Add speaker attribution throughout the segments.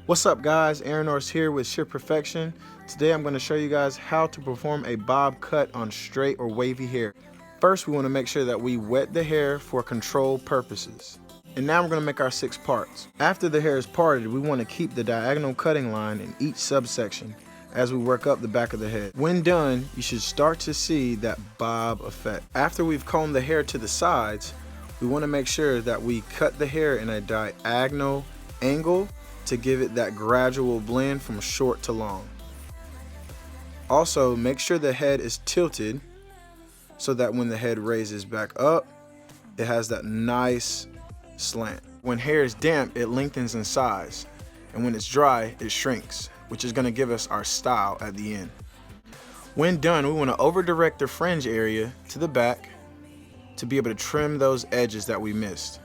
Speaker 1: What's up guys, Aaron Norris here with Shearperfection. Today I'm going to show you guys how to perform a bob cut on straight or wavy hair. First we want to make sure that we wet the hair for control purposes. And now we're going to make our 6 parts. After the hair is parted, we want to keep the diagonal cutting line in each subsection as we work up the back of the head. When done, you should start to see that bob effect. After we've combed the hair to the sides, we want to make sure that we cut the hair in a diagonal angle to give it that gradual blend from short to long. Also, make sure the head is tilted so that when the head raises back up, it has that nice slant. When hair is damp, it lengthens in size, and when it's dry, it shrinks, which is going to give us our style at the end. When done, we want to over direct the fringe area to the back to be able to trim those edges that we missed,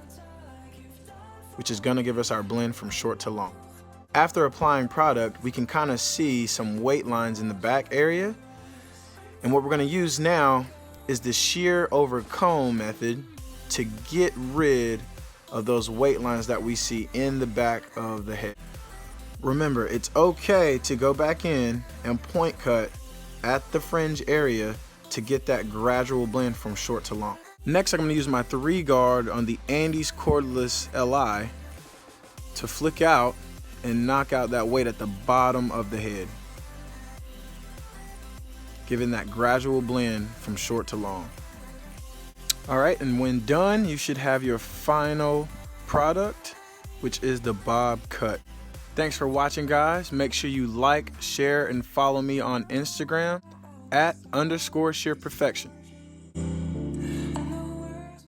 Speaker 1: which is going to give us our blend from short to long. After applying product, we can kind of see some weight lines in the back area, and what we're going to use now is the shear over comb method to get rid of those weight lines that we see in the back of the head. Remember, it's okay to go back in and point cut at the fringe area to get that gradual blend from short to long. Next, I'm going to use my 3 guard on the Andes cordless LI to flick out and knock out that weight at the bottom of the head, giving that gradual blend from short to long. Alright, and when done, you should have your final product, which is the bob cut. Thanks for watching guys. Make sure you like, share, and follow me on Instagram @_Shearperfection.